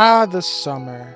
Ah, the summer.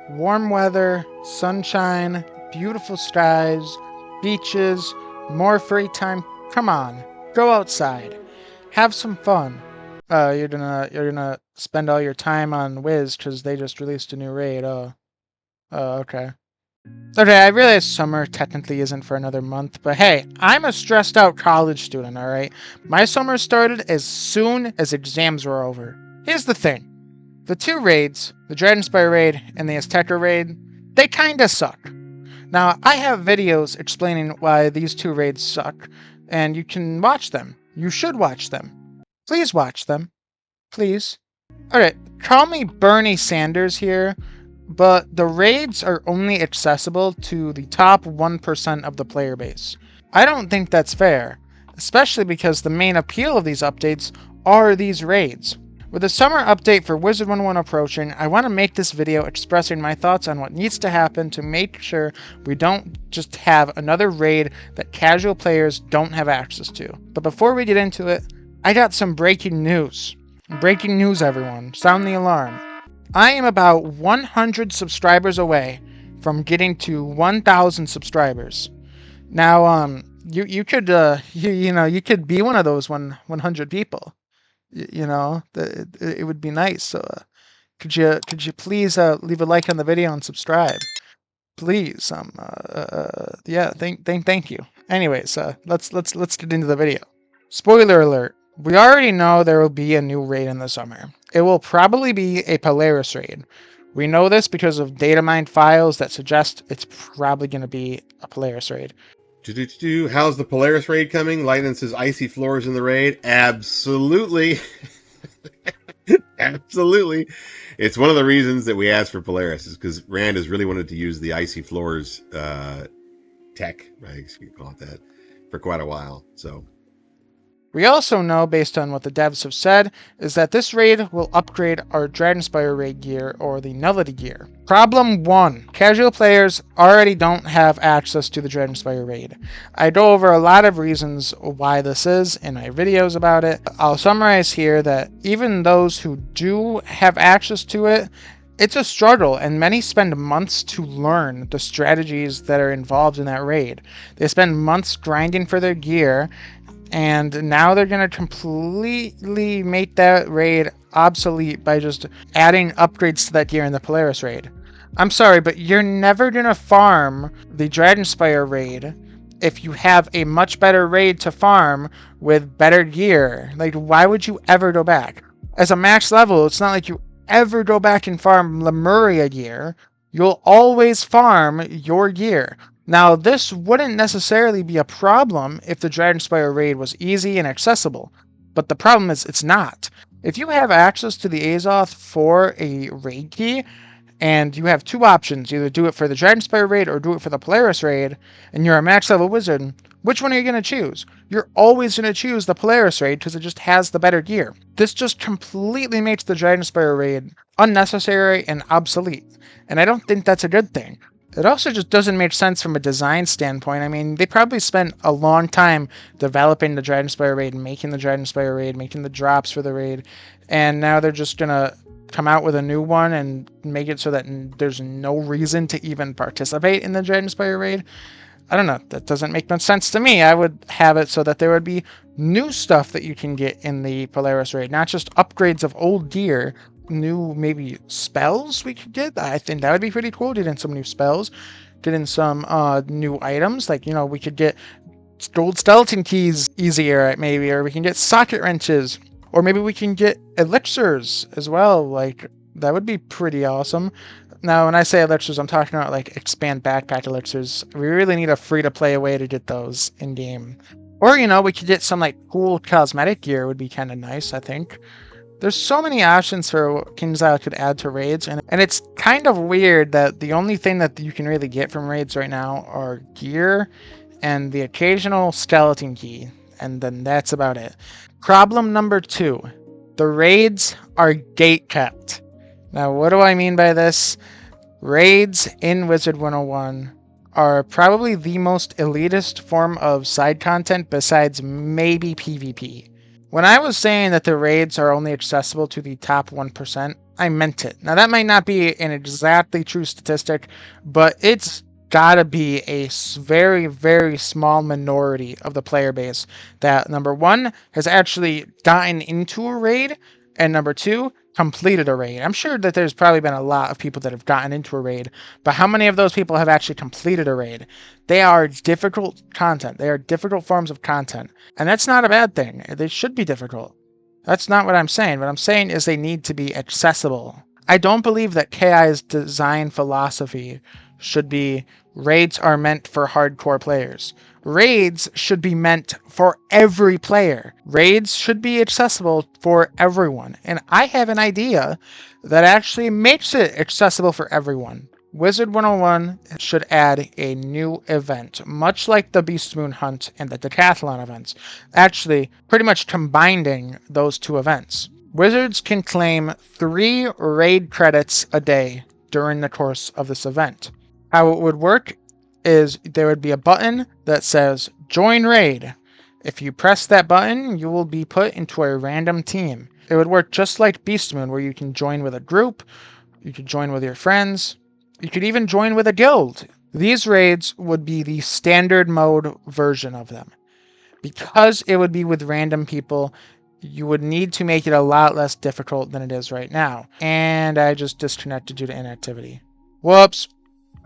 Warm weather, sunshine, beautiful skies, beaches, more free time. Come on, go outside. Have some fun. You're gonna spend all your time on Wiz because they just released a new raid. Okay. Okay, I realize summer technically isn't for another month, but hey, I'm a stressed out college student, alright? My summer started as soon as exams were over. Here's the thing. The two raids, the Dragonspyre raid and the Azteca raid, they kinda suck. Now, I have videos explaining why these two raids suck, and you can watch them. You should watch them. Please watch them. Please. Alright, call me Bernie Sanders here, but the raids are only accessible to the top 1% of the player base. I don't think that's fair, especially because the main appeal of these updates are these raids. With the summer update for Wizard101 approaching, I want to make this video expressing my thoughts on what needs to happen to make sure we don't just have another raid that casual players don't have access to. But before we get into it, I got some breaking news. Breaking news, everyone. Sound the alarm. I am about 100 subscribers away from getting to 1,000 subscribers. Now, you could you could be one of those 100 people. It would be nice. So, could you please leave a like on the video and subscribe, please? Yeah, thank you. Anyways, let's get into the video. Spoiler alert: we already know there will be a new raid in the summer. It will probably be a Polaris Raid. We know this because of data mined files that suggest it's probably going to be a Polaris Raid. How's the Polaris Raid coming? Lightning says icy floors in the raid. Absolutely. Absolutely. It's one of the reasons that we asked for Polaris is because Rand has really wanted to use the icy floors tech, I guess you could call it that, for quite a while. So we also know, based on what the devs have said, is that this raid will upgrade our Dragonspyre raid gear, or the Nullity gear. Problem 1. Casual players already don't have access to the Dragonspyre raid. I go over a lot of reasons why this is in my videos about it. I'll summarize here that even those who do have access to it, it's a struggle, and many spend months to learn the strategies that are involved in that raid. They spend months grinding for their gear, and now they're going to completely make that raid obsolete by just adding upgrades to that gear in the Polaris raid. I'm sorry, but you're never going to farm the Dragonspyre raid if you have a much better raid to farm with better gear. Like, why would you ever go back? As a max level, it's not like you ever go back and farm Lemuria gear. You'll always farm your gear. Now, this wouldn't necessarily be a problem if the Dragonspyre raid was easy and accessible, but the problem is it's not. If you have access to the Azoth for a raid key, and you have two options, either do it for the Dragonspyre raid or do it for the Polaris raid, and you're a max level wizard, which one are you going to choose? You're always going to choose the Polaris raid because it just has the better gear. This just completely makes the Dragonspyre raid unnecessary and obsolete, and I don't think that's a good thing. It also just doesn't make sense from a design standpoint. I mean, they probably spent a long time developing the Dragonspyre raid, making the Dragonspyre raid, making the drops for the raid, and now they're just gonna come out with a new one and make it so that there's no reason to even participate in the Dragonspyre raid. I don't know, that doesn't make much sense to me. I would have it so that there would be new stuff that you can get in the Polaris raid, not just upgrades of old gear. New maybe spells we could get. I think that would be pretty cool. Get in some new spells, get in some new items, like, we could get gold skeleton keys easier maybe, or we can get socket wrenches, or maybe we can get elixirs as well. Like, that would be pretty awesome. Now, when I say elixirs, I'm talking about like expand backpack elixirs. We really need a free-to-play way to get those in game, or we could get some like cool cosmetic gear. Would be kind of nice, I think. There's so many options for what KingsIsle could add to raids, and it's kind of weird that the only thing that you can really get from raids right now are gear and the occasional skeleton key, and then that's about it. Problem number 2. The raids are gate-kept. Now, what do I mean by this? Raids in Wizard101 are probably the most elitist form of side content besides maybe PvP. When I was saying that the raids are only accessible to the top 1%, I meant it. Now that might not be an exactly true statistic, but it's gotta be a very, very small minority of the player base that, number one, has actually gotten into a raid, and number two, completed a raid. I'm sure that there's probably been a lot of people that have gotten into a raid, but how many of those people have actually completed a raid? They are difficult content. They are difficult forms of content. And that's not a bad thing. They should be difficult. That's not what I'm saying. What I'm saying is they need to be accessible. I don't believe that KI's design philosophy should be raids are meant for hardcore players. Raids should be meant for every player. Raids should be accessible for everyone. And I have an idea that actually makes it accessible for everyone. Wizard101 should add a new event, much like the Beast Moon Hunt and the Decathlon events, actually pretty much combining those two events. Wizards can claim 3 raid credits a day during the course of this event. How it would work is there would be a button that says Join Raid. If you press that button, you will be put into a random team. It would work just like Beast Moon, where you can join with a group, you could join with your friends, you could even join with a guild. These raids would be the standard mode version of them. Because it would be with random people, you would need to make it a lot less difficult than it is right now. And I just disconnected due to inactivity. Whoops.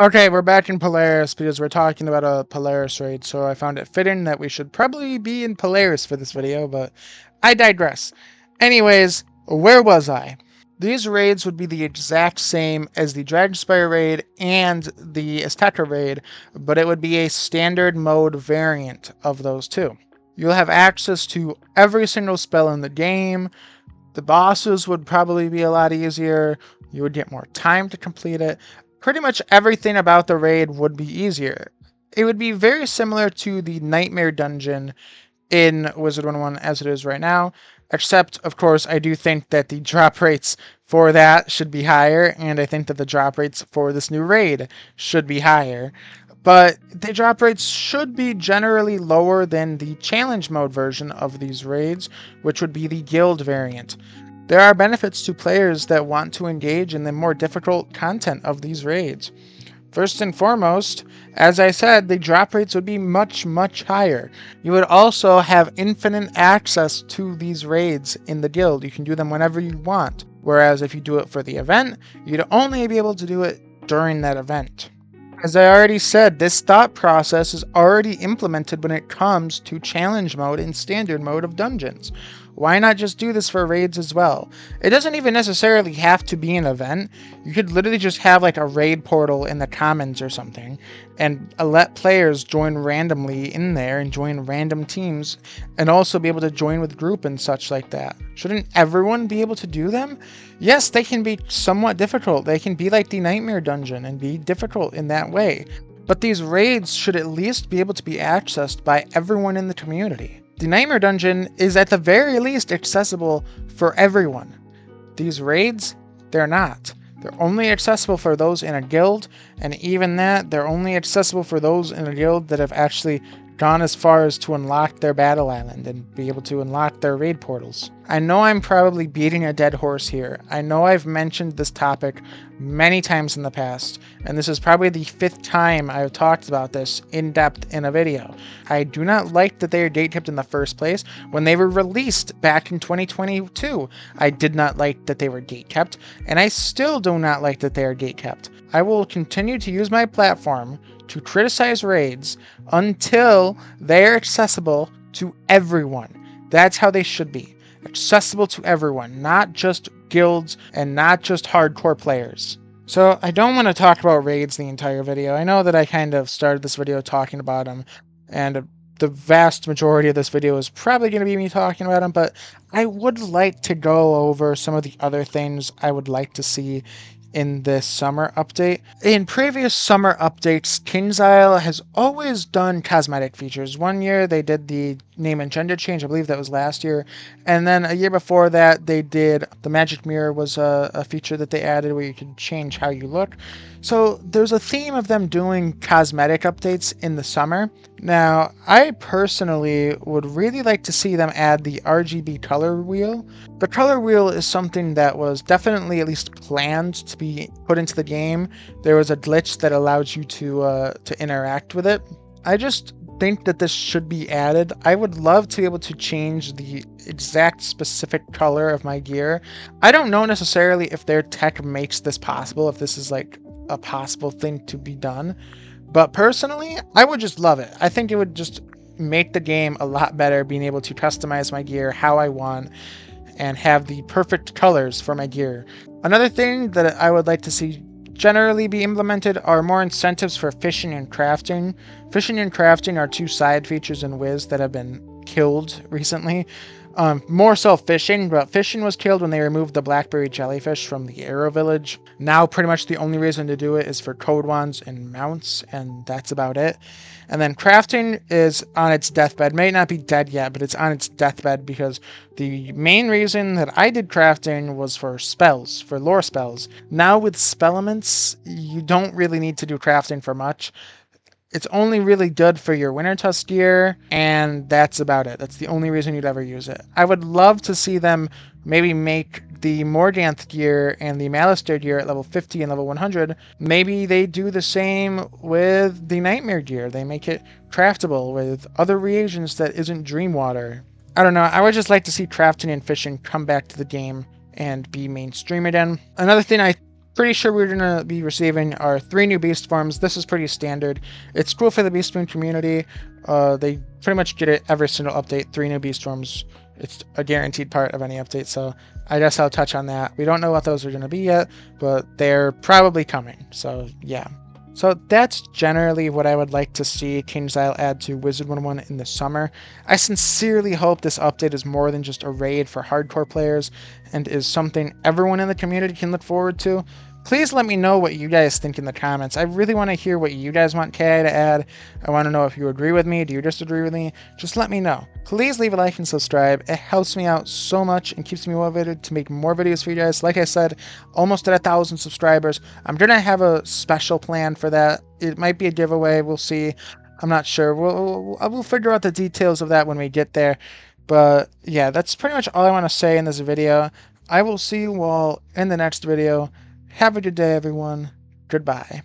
Okay, we're back in Polaris because we're talking about a Polaris raid, so I found it fitting that we should probably be in Polaris for this video, but I digress. Anyways, where was I? These raids would be the exact same as the Dragonspyre raid and the Azteca raid, but it would be a standard mode variant of those two. You'll have access to every single spell in the game. The bosses would probably be a lot easier. You would get more time to complete it. Pretty much everything about the raid would be easier. It would be very similar to the Nightmare Dungeon in Wizard101 as it is right now, except, of course, I do think that the drop rates for that should be higher, and I think that the drop rates for this new raid should be higher. But the drop rates should be generally lower than the challenge mode version of these raids, which would be the guild variant. There are benefits to players that want to engage in the more difficult content of these raids. First and foremost, as I said, the drop rates would be much, much higher. You would also have infinite access to these raids in the guild. You can do them whenever you want. Whereas if you do it for the event, you'd only be able to do it during that event. As I already said, this thought process is already implemented when it comes to challenge mode and standard mode of dungeons. Why not just do this for raids as well? It doesn't even necessarily have to be an event. You could literally just have like a raid portal in the commons or something and let players join randomly in there and join random teams and also be able to join with group and such like that. Shouldn't everyone be able to do them? Yes, they can be somewhat difficult. They can be like the Nightmare Dungeon and be difficult in that way. But these raids should at least be able to be accessed by everyone in the community. The Nightmare Dungeon is at the very least accessible for everyone. These raids, they're not. They're only accessible for those in a guild, and even that, they're only accessible for those in a guild that have actually gone as far as to unlock their battle island and be able to unlock their raid portals. I know I'm probably beating a dead horse here. I know I've mentioned this topic many times in the past, and this is probably the 5th time I've talked about this in depth in a video. I do not like that they are gatekept in the first place. When they were released back in 2022, I did not like that they were gatekept, and I still do not like that they are gatekept. I will continue to use my platform to criticize raids until they're accessible to everyone. That's how they should be. Accessible to everyone, not just guilds and not just hardcore players. So I don't want to talk about raids the entire video. I know that I kind of started this video talking about them, and the vast majority of this video is probably going to be me talking about them, but I would like to go over some of the other things I would like to see in this summer update. In previous summer updates, KingsIsle has always done cosmetic features. One year they did the name and gender change, I believe that was last year, and then a year before that they did the magic mirror was a feature that they added where you could change how you look. So there's a theme of them doing cosmetic updates in the summer. Now, I personally would really like to see them add the RGB color wheel. The color wheel is something that was definitely at least planned to be put into the game. There was a glitch that allows you to interact with it. I just think that this should be added. I would love to be able to change the exact specific color of my gear. I don't know necessarily if their tech makes this possible, if this is like a possible thing to be done. But personally, I would just love it. I think it would just make the game a lot better, being able to customize my gear how I want and have the perfect colors for my gear. Another thing that I would like to see generally be implemented are more incentives for fishing and crafting. Fishing and crafting are two side features in Wiz that have been killed recently. More so fishing, but fishing was killed when they removed the blackberry jellyfish from the Arrow Village. Now pretty much the only reason to do it is for code wands and mounts, and that's about it. And then crafting is on its deathbed. May not be dead yet, but it's on its deathbed because the main reason that I did crafting was for spells, for lore spells. Now with spellaments, you don't really need to do crafting for much. It's only really good for your Winter Tusk gear, and that's about it. That's the only reason you'd ever use it. I would love to see them maybe make the Morganth gear and the Malister gear at level 50 and level 100. Maybe they do the same with the Nightmare gear. They make it craftable with other reagents that isn't Dreamwater. I don't know. I would just like to see crafting and fishing come back to the game and be mainstream again. Another thing I pretty sure we're going to be receiving are 3 new beast forms. This is pretty standard. It's cool for the beast form community. They pretty much get it every single update, 3 new beast forms. It's a guaranteed part of any update, so I guess I'll touch on that. We don't know what those are going to be yet, but they're probably coming, so yeah. So that's generally what I would like to see KingsIsle add to Wizard101 in the summer. I sincerely hope this update is more than just a raid for hardcore players and is something everyone in the community can look forward to. Please let me know what you guys think in the comments. I really want to hear what you guys want KI to add. I want to know if you agree with me. Do you disagree with me? Just let me know. Please leave a like and subscribe. It helps me out so much and keeps me motivated to make more videos for you guys. Like I said, almost at 1,000 subscribers. I'm going to have a special plan for that. It might be a giveaway. We'll see. I'm not sure. We'll figure out the details of that when we get there. But yeah, that's pretty much all I want to say in this video. I will see you all in the next video. Have a good day, everyone. Goodbye.